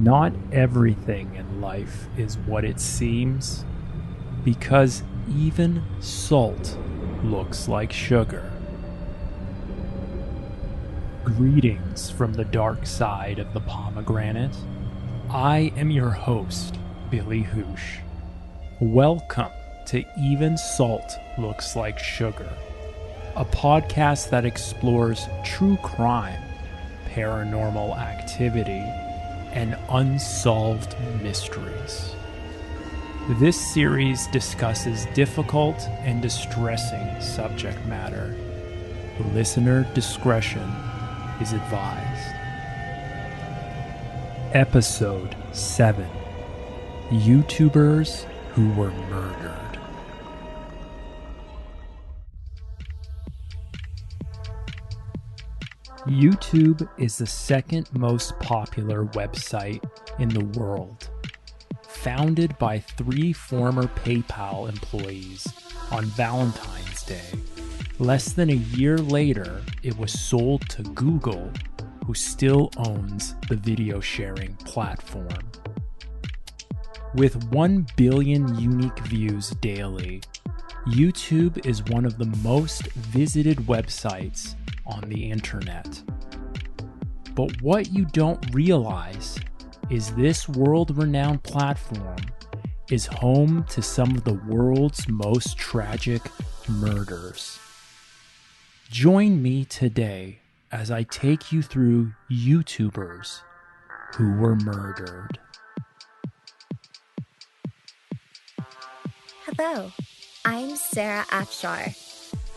Not everything in life is what it seems, because even salt looks like sugar. Greetings from the dark side of the pomegranate. I am your host, Billy Housh. Welcome to Even Salt Looks Like Sugar, a podcast that explores true crime, paranormal activity, and unsolved mysteries. This series discusses difficult and distressing subject matter. Listener discretion is advised. Episode 7: YouTubers who were murdered. YouTube is the second most popular website in the world. Founded by 3 former PayPal employees on Valentine's Day, less than a year later, it was sold to Google, who still owns the video sharing platform. With 1 billion unique views daily, YouTube is one of the most visited websites on the internet. But what you don't realize is this world-renowned platform is home to some of the world's most tragic murders. Join me today as I take you through YouTubers who were murdered. Hello, I'm Sarah Afshar.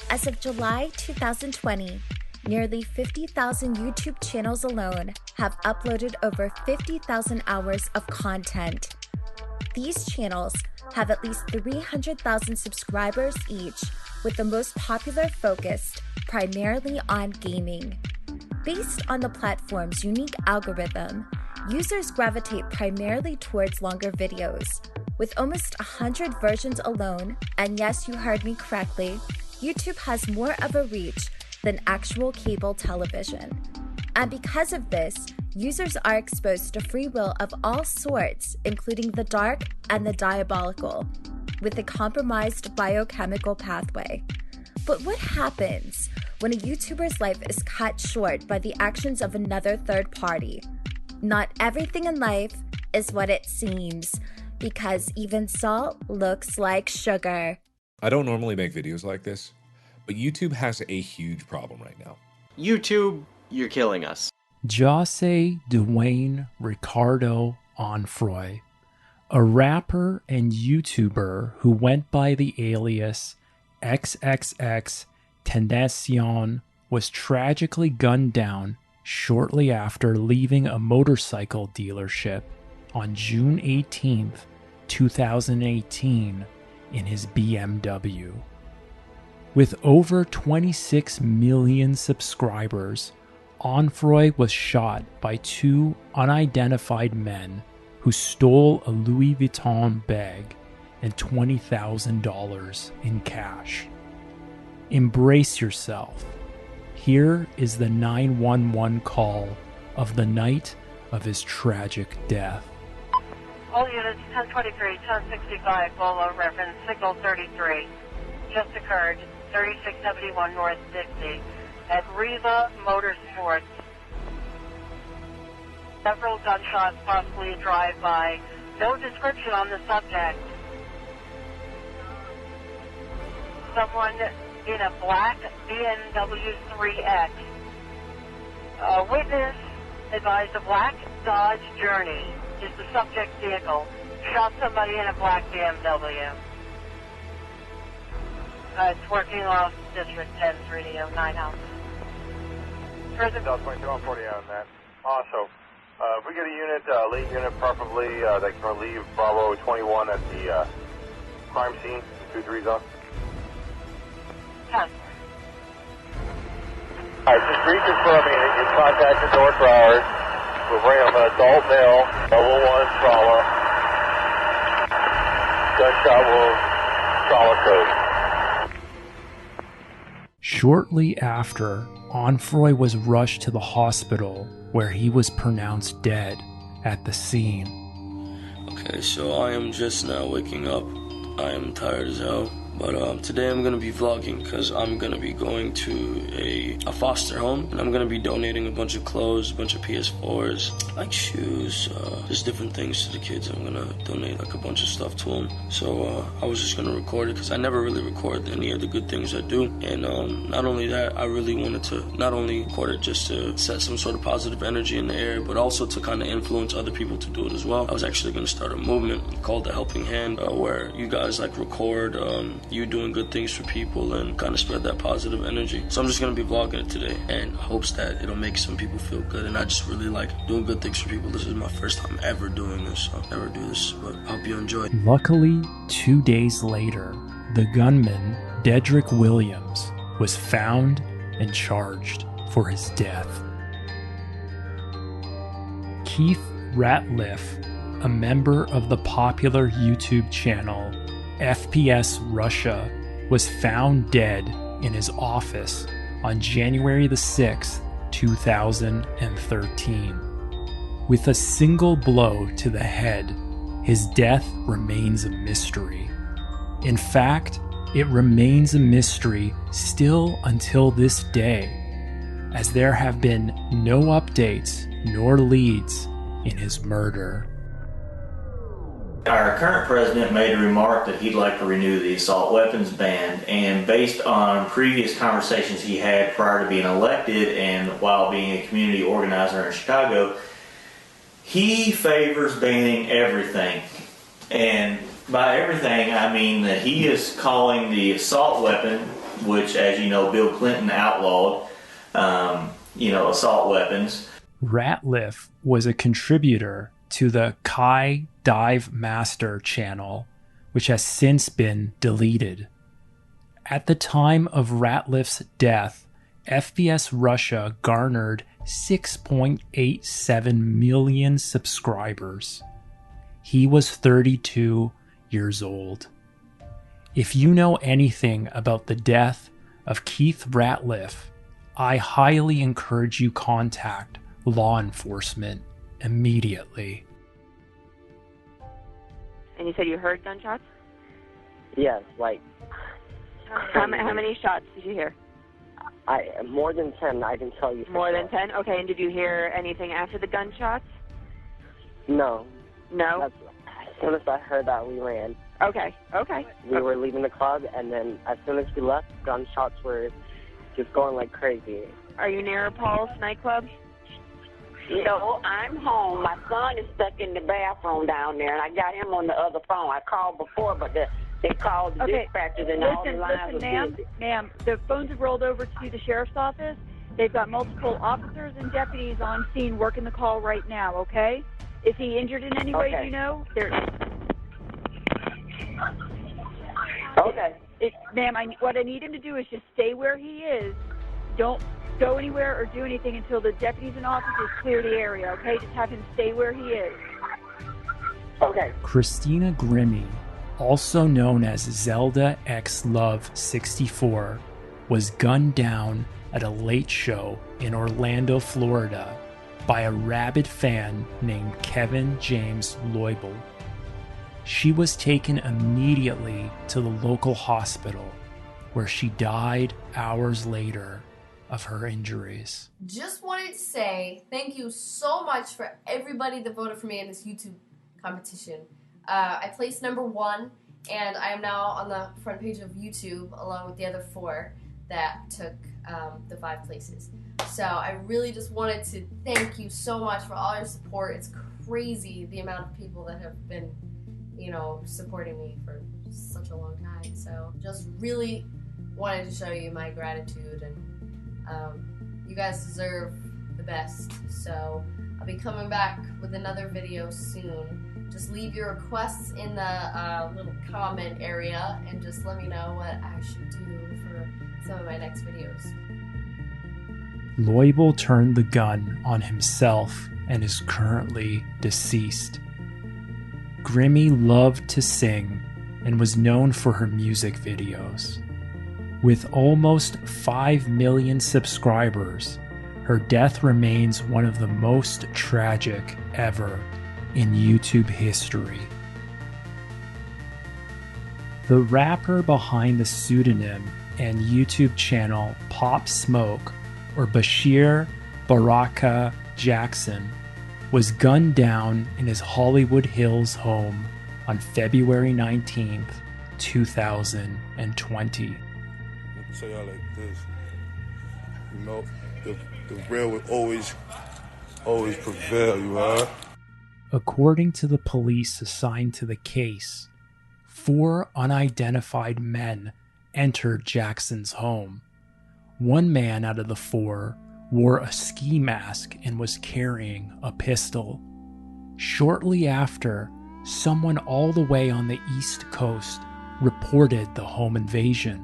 As of July 2020, nearly 50,000 YouTube channels alone have uploaded over 50,000 hours of content. These channels have at least 300,000 subscribers each, with the most popular focused primarily on gaming. Based on the platform's unique algorithm, users gravitate primarily towards longer videos. With almost 100 versions alone, and yes, you heard me correctly, YouTube has more of a reach than actual cable television. And because of this, users are exposed to free will of all sorts, including the dark and the diabolical, with a compromised biochemical pathway. But what happens when a YouTuber's life is cut short by the actions of another third party? Not everything in life is what it seems, because even salt looks like sugar. I don't normally make videos like this, but YouTube has a huge problem right now. YouTube, you're killing us. Jose Dwayne Ricardo Onfroy, a rapper and YouTuber who went by the alias XXX Tentacion, was tragically gunned down shortly after leaving a motorcycle dealership on June 18th, 2018 in his BMW. With over 26 million subscribers, Onfroy was shot by 2 unidentified men who stole a Louis Vuitton bag and $20,000 in cash. Embrace yourself. Here is the 911 call of the night of his tragic death. All units 1023, 1065, Bolo reference, signal 33. Just occurred, 3671 North Dixie, at Riva Motorsports. Several gunshots, possibly a drive-by. No description on the subject. Someone in a black BMW 3X. A witness advised a black Dodge Journey is the subject vehicle. Shot somebody in a black BMW. It's working off District 10's radio, 9 house. Present. Delta 22 on 40 on that. Also, if we get a unit, lead unit preferably, that can relieve Bravo 21 at the crime scene, 2-3 zone. 10. Alright, just reconfirming that you contacted North Broward. We'll bring up an adult male, level 1 trauma. Gunshot will trauma code. Shortly after, Onfroy was rushed to the hospital where he was pronounced dead at the scene. Okay, so I am just now waking up. I am tired as hell. But today I'm going to be vlogging because I'm going to be going to a foster home. And I'm going to be donating a bunch of clothes, a bunch of PS4s, like shoes, just different things to the kids. I'm going to donate like a bunch of stuff to them. So I was just going to record it because I never really record any of the good things I do. And not only that, I really wanted to not only record it just to set some sort of positive energy in the air, but also to kind of influence other people to do it as well. I was actually going to start a movement called The Helping Hand where you guys like record you doing good things for people and kind of spread that positive energy. So I'm just going to be vlogging it today in hopes that it'll make some people feel good. And I just really like doing good things for people. This is my first time ever doing this. I'll never do this, but I hope you enjoy. Luckily, 2 days later, the gunman, Dedrick Williams, was found and charged for his death. Keith Ratliff, a member of the popular YouTube channel FPS Russia, was found dead in his office on January the 6th, 2013. With a single blow to the head, his death remains a mystery. In fact, it remains a mystery still until this day, as there have been no updates nor leads in his murder. Our current president made a remark that he'd like to renew the assault weapons ban, and based on previous conversations he had prior to being elected and while being a community organizer in Chicago, he favors banning everything. And by everything, I mean that he is calling the assault weapon, which, as you know, Bill Clinton outlawed, assault weapons. Ratliff was a contributor to the Kai Dive Master channel, which has since been deleted. At the time of Ratliff's death, FPS Russia garnered 6.87 million subscribers. He was 32 years old. If you know anything about the death of Keith Ratliff, I highly encourage you contact law enforcement immediately. And you said you heard gunshots? Yes, like... How many shots did you hear? More than 10, I can tell you. More than 10? Okay, and did you hear anything after the gunshots? No. No? As soon as I heard that, we ran. Okay. We were leaving the club, and then as soon as we left, gunshots were just going like crazy. Are you near Paul's nightclub? No, I'm home. My son is stuck in the bathroom down there, and I got him on the other phone. I called before, but they called the dispatchers, and all the lines were busy. Ma'am, the phones have rolled over to the sheriff's office. They've got multiple officers and deputies on scene working the call right now, okay? Is he injured in any way, do you know? Okay. Ma'am, what I need him to do is just stay where he is. Don't go anywhere or do anything until the deputies and officers clear the area, okay? Just have him stay where he is. Okay. Christina Grimmie, also known as Zelda X Love 64, was gunned down at a late show in Orlando, Florida by a rabid fan named Kevin James Loibel. She was taken immediately to the local hospital, where she died hours later of her injuries. Just wanted to say thank you so much for everybody that voted for me in this YouTube competition. I placed #1, and I am now on the front page of YouTube along with the other 4 that took the 5 places. So I really just wanted to thank you so much for all your support. It's crazy the amount of people that have been, supporting me for such a long time. So just really wanted to show you my gratitude, and you guys deserve the best. So I'll be coming back with another video soon. Just leave your requests in the little comment area and just let me know what I should do for some of my next videos. Loibel turned the gun on himself and is currently deceased. Grimmie loved to sing and was known for her music videos. With almost 5 million subscribers, her death remains one of the most tragic ever in YouTube history. The rapper behind the pseudonym and YouTube channel Pop Smoke, or Bashir Baraka Jackson, was gunned down in his Hollywood Hills home on February 19th, 2020. I can tell y'all like this, you know, the real will always prevail, you heard? According to the police assigned to the case, 4 unidentified men entered Jackson's home. One man out of the 4 wore a ski mask and was carrying a pistol. Shortly after, someone all the way on the East Coast reported the home invasion.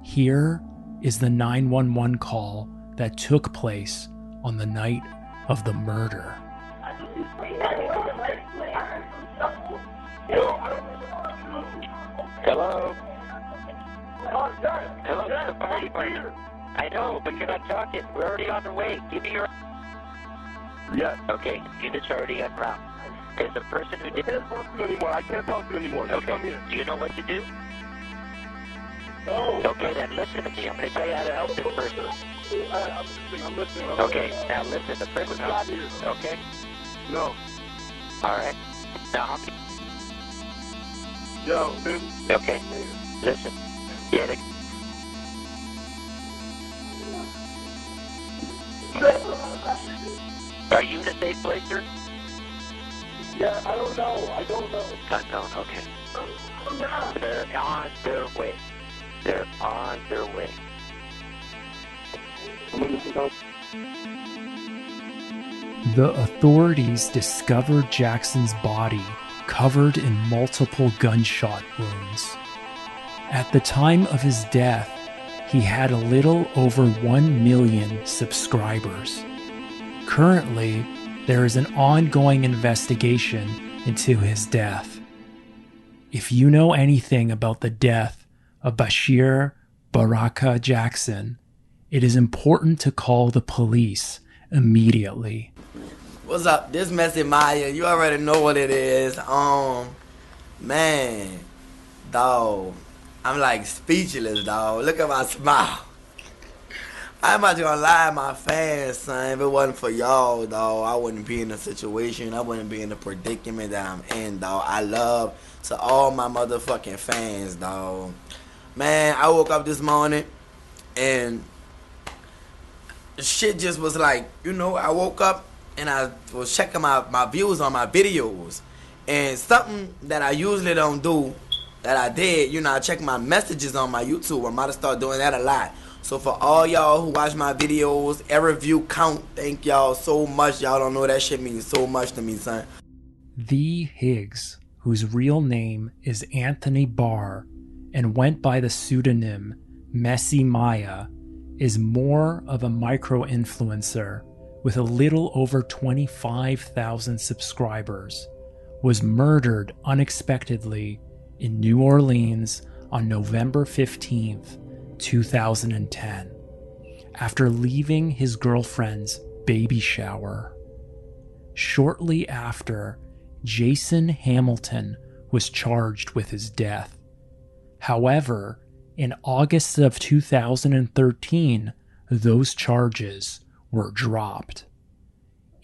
Here is the 911 call that took place on the night of the murder. Hello? Hello, this is the fire department. I know, but you're not talking. We're already on the way. Give me your... Yeah. Okay, unit's already en route. There's a person who did... I can't talk to you anymore. I can't talk to you anymore. Okay. Come here. Do you know what to do? No. Okay, then listen to me. I'm going to tell you how to help this person. I'm listening. Okay, now listen. The person... Okay? No. All right. Now, how many... Yo, dude. Okay. Listen. Yeah, Are you in a safe place, sir? Yeah, I don't know. Unknown, okay. They're on their way. They're on their way. The authorities discovered Jackson's body covered in multiple gunshot wounds. At the time of his death, he had a little over 1 million subscribers. Currently, there is an ongoing investigation into his death. If you know anything about the death of Bashir Baraka Jackson, it is important to call the police immediately. What's up? This Messy Maya. You already know what it is. Man, dog. I'm like speechless, dog. Look at my smile. I'm not gonna lie, my fans, son. If it wasn't for y'all, dog, I wouldn't be in the situation. I wouldn't be in the predicament that I'm in, dog. I love to all my motherfucking fans, dog. Man, I woke up this morning and shit just was like, you know, I woke up and I was checking my views on my videos. And something that I usually don't do, that I did, you know, I check my messages on my YouTube. I'm about to start doing that a lot. So for all y'all who watch my videos, every view count, thank y'all so much. Y'all don't know that shit means so much to me, son. The Higgs, whose real name is Anthony Barr and went by the pseudonym Messy Maya, is more of a micro-influencer with a little over 25,000 subscribers, was murdered unexpectedly in New Orleans on November 15th, 2010, after leaving his girlfriend's baby shower. Shortly after, Jason Hamilton was charged with his death. However, in August of 2013, those charges were dropped.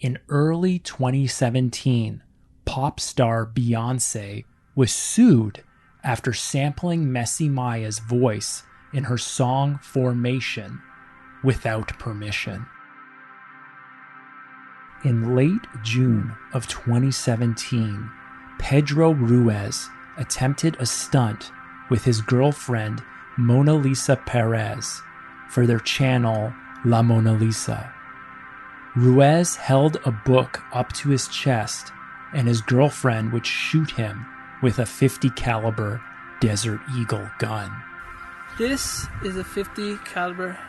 In early 2017, pop star Beyonce was sued after sampling Messy Maya's voice in her song Formation without permission. In late June of 2017, Pedro Ruiz attempted a stunt with his girlfriend Mona Lisa Perez for their channel La Mona Lisa. Ruiz held a book up to his chest and his girlfriend would shoot him with a .50 caliber Desert Eagle gun. This is a .50 caliber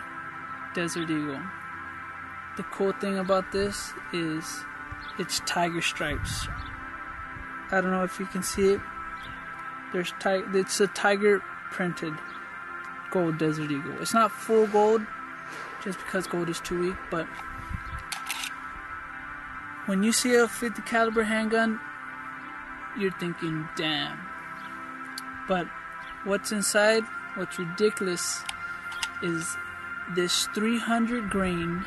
Desert Eagle. The cool thing about this is it's tiger stripes. I don't know if you can see it. It's a tiger printed gold Desert Eagle. It's not full gold, just because gold is too weak, but when you see a 50 caliber handgun, you're thinking, damn. But what's inside, what's ridiculous, is this 300 grain.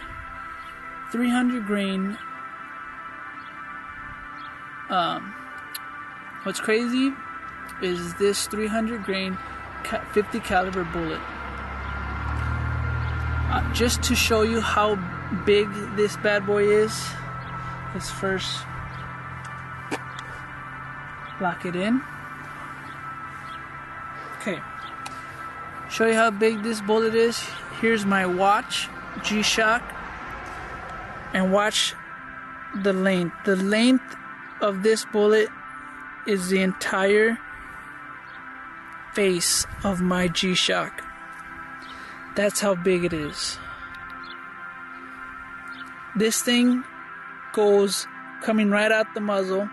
What's crazy is this 300 grain 50 caliber bullet. Just to show you how big this bad boy is, let's first lock it in. Okay, show you how big this bullet is. Here's my watch, G-Shock, and watch the length. The length of this bullet is the entire face of my G-Shock. That's how big it is. This thing goes coming right out the muzzle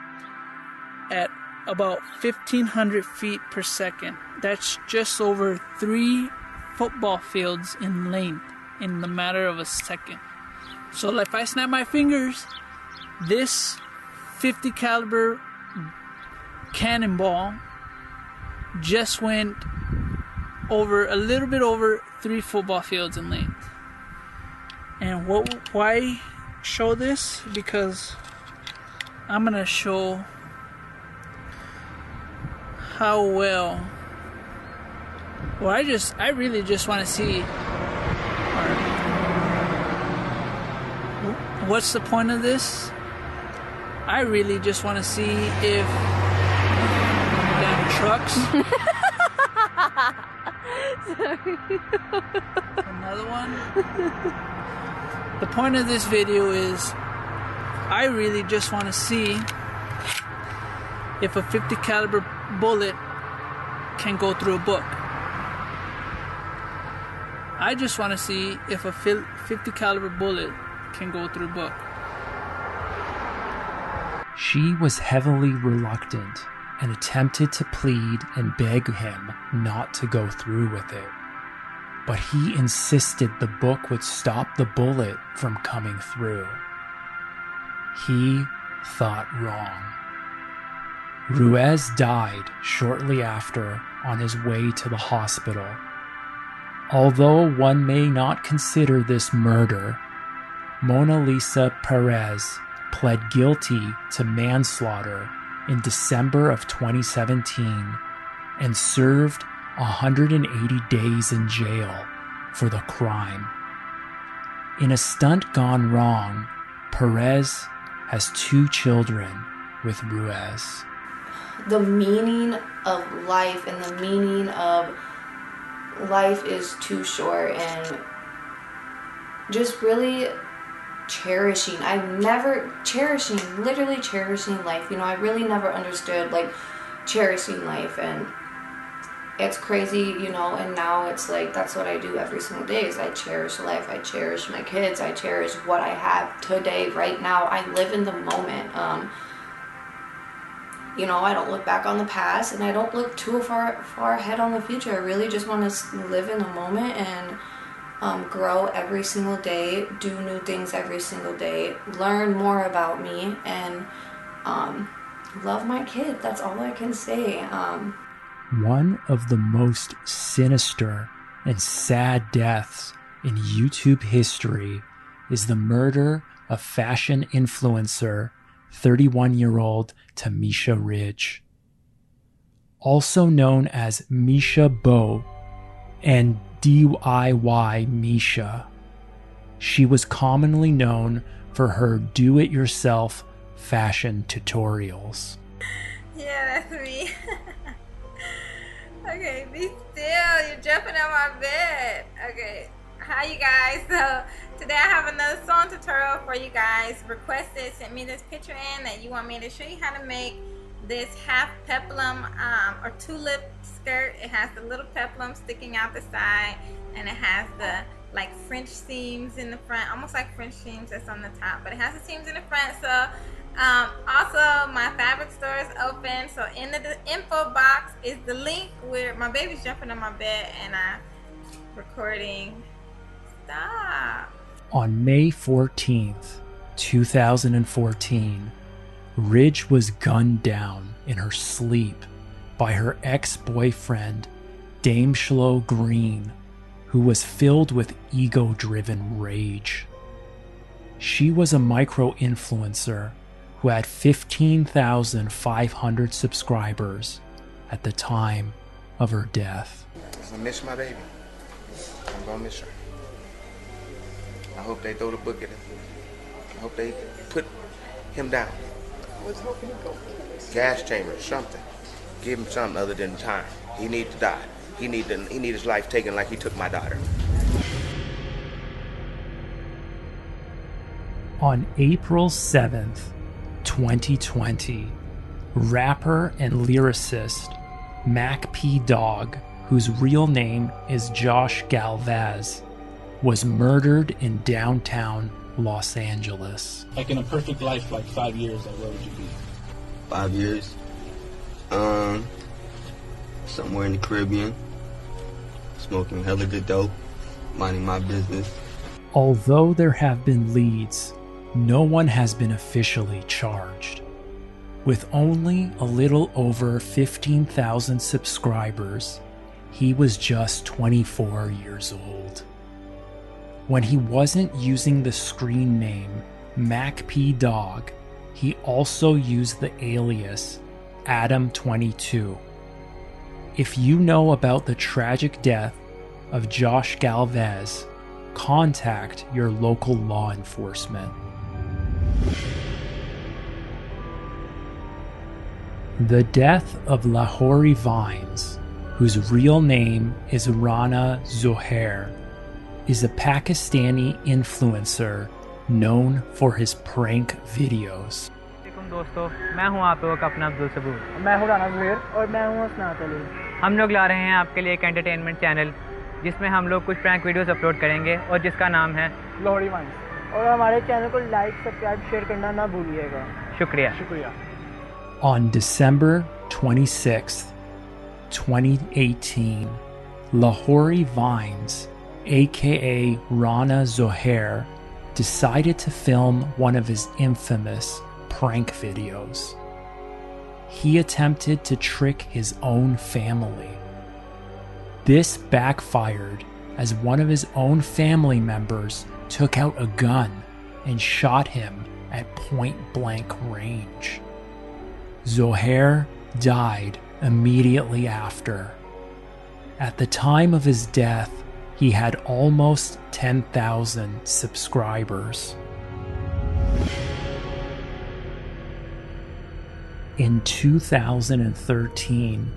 at about 1,500 feet per second. That's just over 3 football fields in length in the matter of a second. So if I snap my fingers, this 50 caliber cannonball just went over a little bit over 3 football fields in length. And why show this? Because I'm gonna show how well. I really just want to see. What's the point of this? I really just want to see if damn trucks. Sorry. Another one. The point of this video is I really just want to see if a 50 caliber bullet can go through a book. I just want to see if a 50 caliber bullet can go through a book. She was heavily reluctant and attempted to plead and beg him not to go through with it. But he insisted the book would stop the bullet from coming through. He thought wrong. Ruiz died shortly after on his way to the hospital. Although one may not consider this murder, Mona Lisa Perez pled guilty to manslaughter in December of 2017 and served 180 days in jail for the crime. In a stunt gone wrong, Perez has 2 children with Ruiz. The meaning of life and the meaning of life is too short, and just really literally cherishing life. You know, I really never understood like cherishing life, and it's crazy, you know, and now it's like that's what I do every single day is I cherish life. I cherish my kids. I cherish what I have today, right now. I live in the moment. You know, I don't look back on the past, and I don't look too far ahead on the future. I really just want to live in the moment and grow every single day, do new things every single day, learn more about me, and love my kid. That's all I can say. One of the most sinister and sad deaths in YouTube history is the murder of fashion influencer 31-year-old Tamisha Ridge. Also known as Misha Bo and DIY Misha. She was commonly known for her do-it-yourself fashion tutorials. Yeah, that's me. Okay, be still. You're jumping on my bed. Okay, hi you guys. So today I have another sewing tutorial for you guys. Requested, sent me this picture in that you want me to show you how to make this half peplum or tulip skirt. It has the little peplum sticking out the side, and it has the like French seams in the front, almost like French seams that's on the top, but it has the seams in the front. So also my fabric store is open, so in the info box is the link where my baby's jumping on my bed and I'm recording. Stop. On May 14th, 2014, Ridge was gunned down in her sleep by her ex-boyfriend, Dameshlo Green, who was filled with ego-driven rage. She was a micro-influencer who had 15,500 subscribers at the time of her death. I miss my baby. I'm gonna miss her. I hope they throw the book at him. I hope they put him down. I was hoping he'd go. Gas chamber, something. Give him something other than time. He needs to die. He need his life taken like he took my daughter. On April 7th, 2020, rapper and lyricist Mac P. Dog, whose real name is Josh Galvez, was murdered in downtown Los Angeles. Like in a perfect life, like 5 years, like where would you be? 5 years? Somewhere in the Caribbean, smoking hella good dope, minding my business. Although there have been leads, no one has been officially charged. With only a little over 15,000 subscribers, he was just 24 years old. When he wasn't using the screen name Mac P. Dog, he also used the alias Adam22. If you know about the tragic death of Josh Galvez, contact your local law enforcement. The death of Lahori Vines, whose real name is Rana Zohair, is a Pakistani influencer known for his prank videos. दोस्तों मैं हूं आप लोगों का अपना अब्दुल सबूर मैं हूं राना ज़ुहैर और मैं हूं हसनात अली हम लोग ला रहे हैं आपके लिए एक एंटरटेनमेंट चैनल जिसमें हम लोग कुछ प्रैंक वीडियोस अपलोड करेंगे और जिसका नाम है लोहड़ी वाइन्स और हमारे चैनल को लाइक सब्सक्राइब शेयर करना ना भूलिएगा शुक्रिया On December 26th, 2018, Lahori Vines, aka Rana Zohair, decided to film one of his infamous prank videos. He attempted to trick his own family. This backfired as one of his own family members took out a gun and shot him at point-blank range. Zohair died immediately after. At the time of his death, he had almost 10,000 subscribers. In 2013,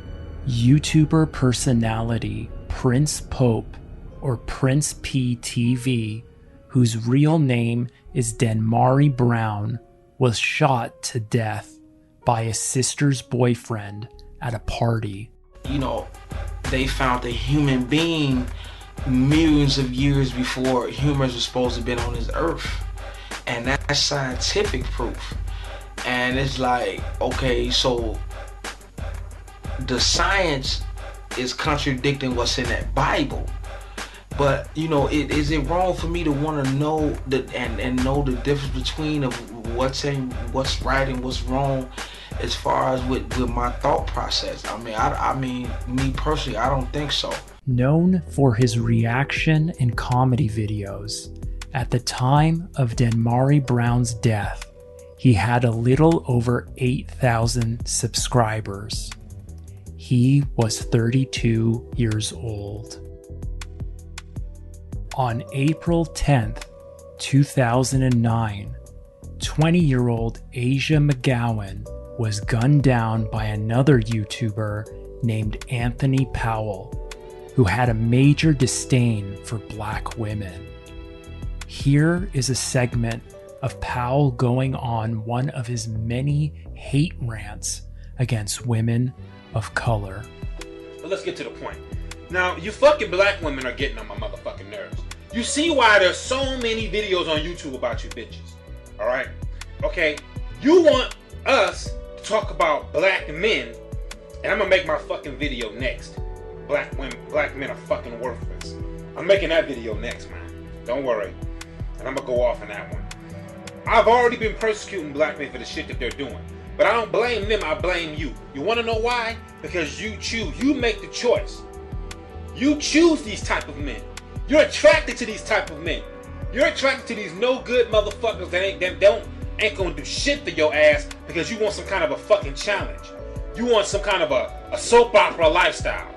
YouTuber personality Prince Pope, or Prince P TV, whose real name is Denmari Brown, was shot to death by his sister's boyfriend at a party. You know, they found a human being millions of years before humans were supposed to have been on this earth. And that's scientific proof. And it's like, okay, so the science is contradicting what's in that Bible. But, you know, is it wrong for me to want to know and know the difference between of what's right and what's wrong as far as with my thought process? I mean, me personally, I don't think so. Known for his reaction and comedy videos, at the time of Denmari Brown's death, he had a little over 8,000 subscribers. He was 32 years old. On April 10th, 2009, 20-year-old Asia McGowan was gunned down by another YouTuber named Anthony Powell, who had a major disdain for black women. Here is a segment of Powell going on one of his many hate rants against women of color. But let's get to the point. Now, you fucking black women are getting on my motherfucking nerves. You see why there's so many videos on YouTube about you bitches. Alright? Okay, you want us to talk about black men, and I'm gonna make my fucking video next. Black men are fucking worthless. I'm making that video next, man. Don't worry. And I'm gonna go off on that one. I've already been persecuting black men for the shit that they're doing. But I don't blame them, I blame you. You want to know why? Because you choose. You make the choice. You choose these type of men. You're attracted to these type of men. You're attracted to these no good motherfuckers that ain't gonna do shit for your ass because you want some kind of a fucking challenge. You want some kind of a soap opera lifestyle.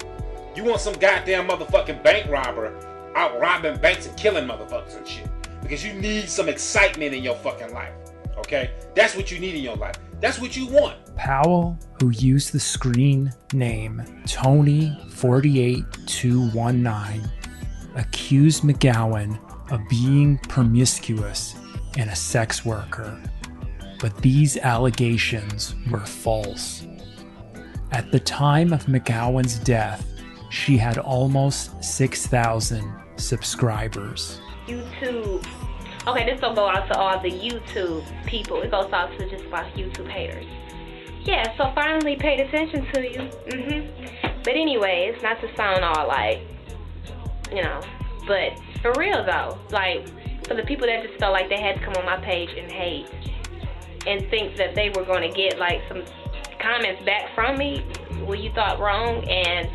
You want some goddamn motherfucking bank robber out robbing banks and killing motherfuckers and shit. Because you need some excitement in your fucking life. Okay? That's what you need in your life. That's what you want. Powell, who used the screen name Tony48219, accused McGowan of being promiscuous and a sex worker. But these allegations were false. At the time of McGowan's death, she had almost 6,000 subscribers. YouTube. Okay, this don't go out to all the YouTube people. It goes out to just about YouTube haters. Yeah, so finally paid attention to you. But anyway, it's not to sound all like, you know, but for real though, like for the people that just felt like they had to come on my page and hate and think that they were going to get like some comments back from me, well, you thought wrong. And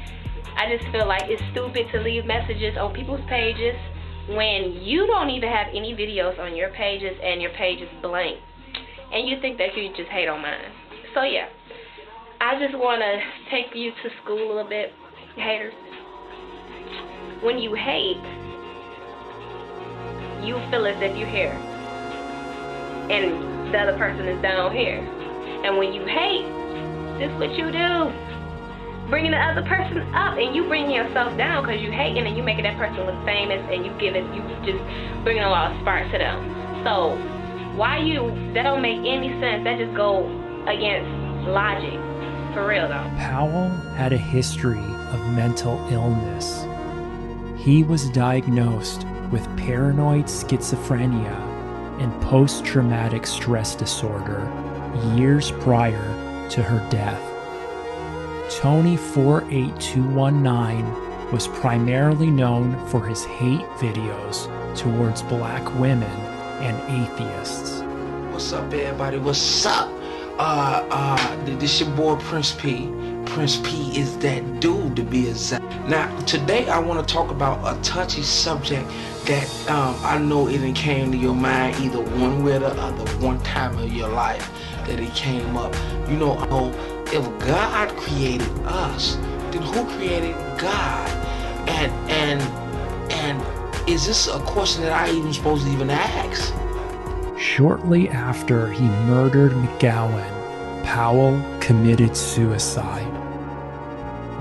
I just feel like it's stupid to leave messages on people's pages when you don't even have any videos on your pages and your page is blank, and you think that you just hate on mine. So yeah, I just want to take you to school a little bit, haters. When you hate, you feel as if you're here and the other person is down here. And when you hate, this is what you do. Bringing the other person up, and you bringing yourself down because you hating and you making that person look famous, and you just bringing a lot of spark to them. So that don't make any sense. That just go against logic, for real though. Powell had a history of mental illness. He was diagnosed with paranoid schizophrenia and post-traumatic stress disorder years prior to her death. Tony48219 was primarily known for his hate videos towards black women and atheists. What's up, everybody? What's up? This your boy Prince P. Prince P is that dude, to be exact. Now, today I want to talk about a touchy subject that I know it came to your mind either one way or the other, one time of your life that it came up. You know, if God created us, then who created God? And is this a question that I even supposed to even ask? Shortly after he murdered McGowan, Powell committed suicide.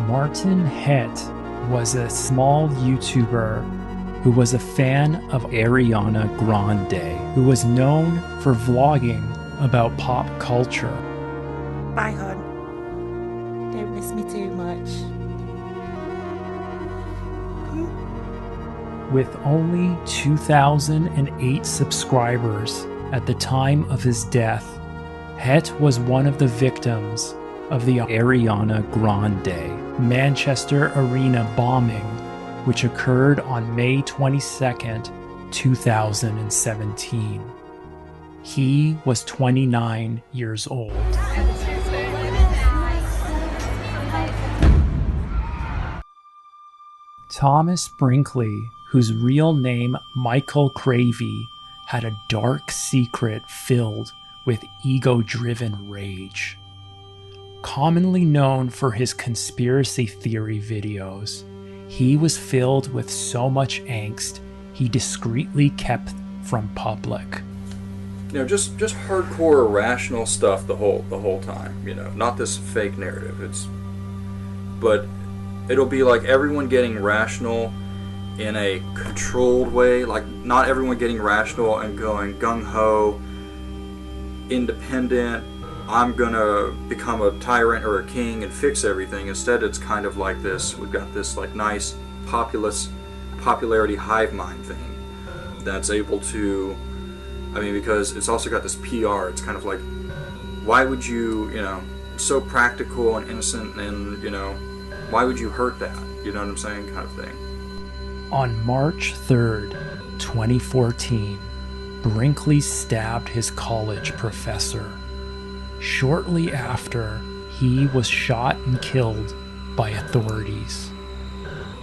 Martin Het was a small YouTuber who was a fan of Ariana Grande, who was known for vlogging about pop culture. Bye, hon. Don't miss me too much. With only 2,008 subscribers at the time of his death, Het was one of the victims of the Ariana Grande Manchester Arena bombing, which occurred on May 22nd, 2017. He was 29 years old. Thomas Brinkley, whose real name Michael Cravey, had a dark secret filled with ego-driven rage. Commonly known for his conspiracy theory videos, he was filled with so much angst he discreetly kept from public. You know, just hardcore irrational stuff the whole time, you know, not this fake narrative. But it'll be like everyone getting rational in a controlled way, like not everyone getting rational and going gung-ho, independent, I'm gonna become a tyrant or a king and fix everything. Instead, it's kind of like this, we've got this like nice popularity hive mind thing that's able to, I mean, because it's also got this PR, it's kind of like, why would you, you know, it's so practical and innocent, and, you know, why would you hurt that? You know what I'm saying? Kind of thing. On March 3rd, 2014, Brinkley stabbed his college professor. Shortly after, he was shot and killed by authorities.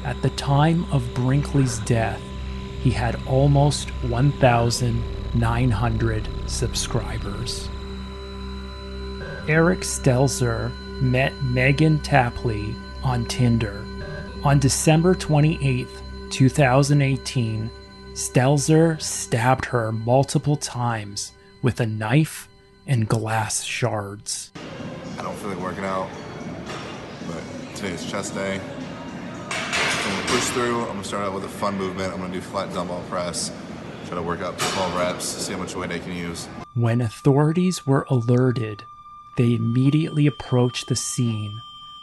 At the time of Brinkley's death, he had almost 1,900 subscribers. Eric Stelzer met Megan Tapley on Tinder. On December 28, 2018, Stelzer stabbed her multiple times with a knife and glass shards. I don't feel like working out, but today is chest day. I'm gonna push through. I'm gonna start out with a fun movement. I'm gonna do flat dumbbell press. Try to work up to 12 reps, see how much weight I can use. When authorities were alerted, they immediately approached the scene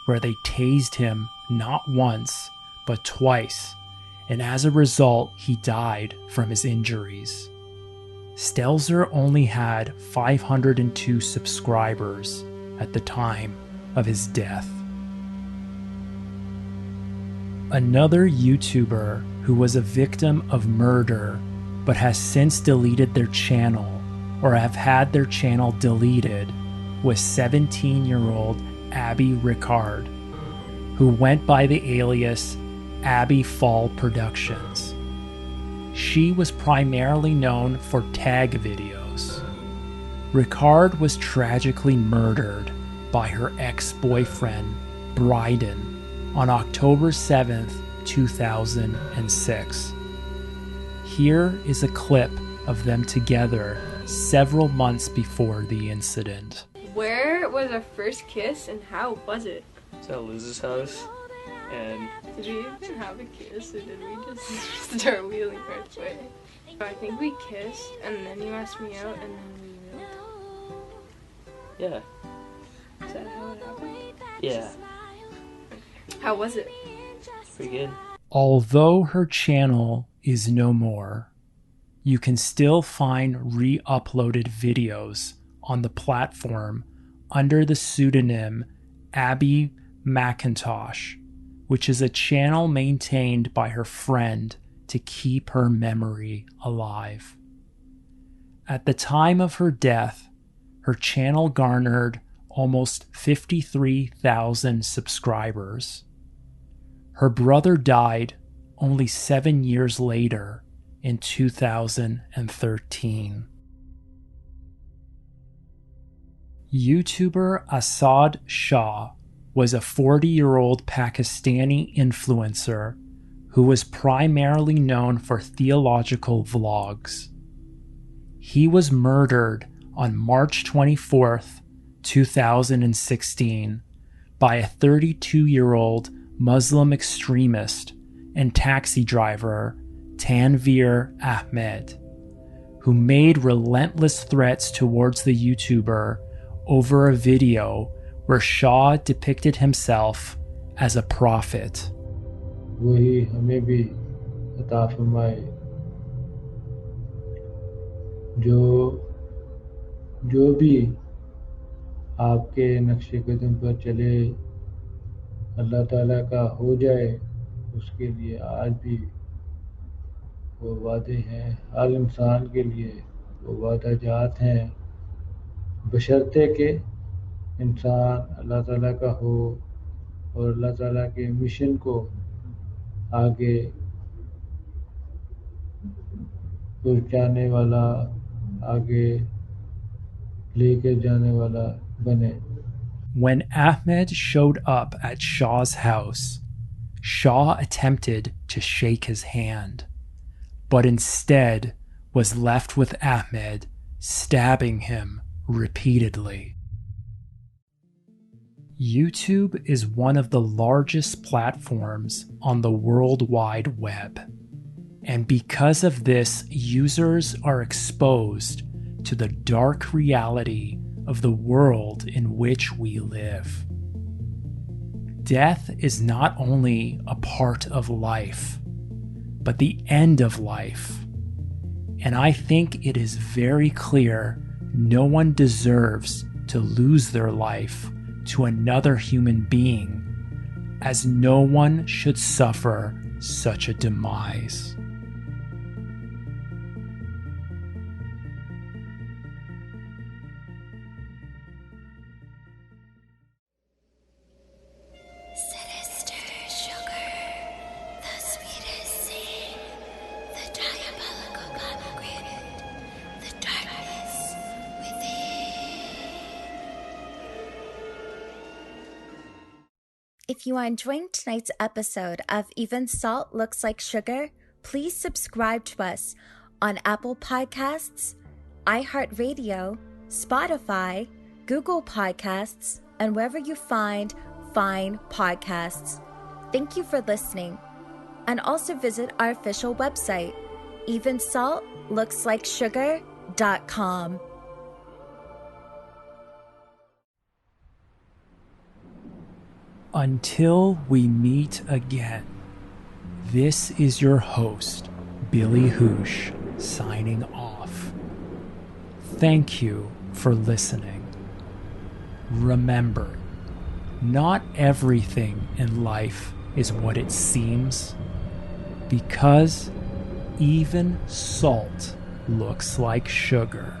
where they tased him not once, but twice, and as a result, he died from his injuries. Stelzer only had 502 subscribers at the time of his death. Another YouTuber who was a victim of murder but has since deleted their channel or have had their channel deleted was 17-year-old Abby Ricard, who went by the alias Abby Fall Productions. She was primarily known for tag videos. Ricard was tragically murdered by her ex-boyfriend, Bryden, on October 7th, 2006. Here is a clip of them together several months before the incident. Where was our first kiss and how was it? It's at Liz's house, and Did we even have a kiss or did we just start wheeling right away? I think we kissed and then you asked me out and then we wheeled. yeah, Is that how it happened? yeah, How was it? pretty good. Although her channel is no more, you can still find re-uploaded videos on the platform under the pseudonym Abby McIntosh, which is a channel maintained by her friend to keep her memory alive. At the time of her death, her channel garnered almost 53,000 subscribers. Her brother died only 7 years later in 2013. YouTuber Asad Shah was a 40-year-old Pakistani influencer who was primarily known for theological vlogs. He was murdered on March 24th, 2016 by a 32-year-old Muslim extremist and taxi driver Tanveer Ahmed, who made relentless threats towards the YouTuber over a video where Shah depicted himself as a prophet. वही हमें भी अता फरमाए जो भी आपके नक्शे कदम पर चले अल्लाह ताला का हो जाए उसके लिए आज भी वो वादे हैं हर इंसान के लिए वो वादा जात हैं बशर्ते के इंसान अल्लाह ताला का हो और अल्लाह ताला के मिशन को आगे पहुंचाने वाला आगे लेके जाने वाला बने. When Ahmed showed up at Shah's house, Shah attempted to shake his hand, but instead was left with Ahmed stabbing him repeatedly. YouTube is one of the largest platforms on the World Wide Web, and because of this, users are exposed to the dark reality of the world in which we live. Death is not only a part of life, but the end of life. And I think it is very clear no one deserves to lose their life to another human being, as no one should suffer such a demise. If you are enjoying tonight's episode of Even Salt Looks Like Sugar, please subscribe to us on Apple Podcasts, iHeartRadio, Spotify, Google Podcasts, and wherever you find fine podcasts. Thank you for listening. And also visit our official website, evensaltlookslikesugar.com. Until we meet again, this is your host, Billy Housh, signing off. Thank you for listening. Remember, not everything in life is what it seems, because even salt looks like sugar.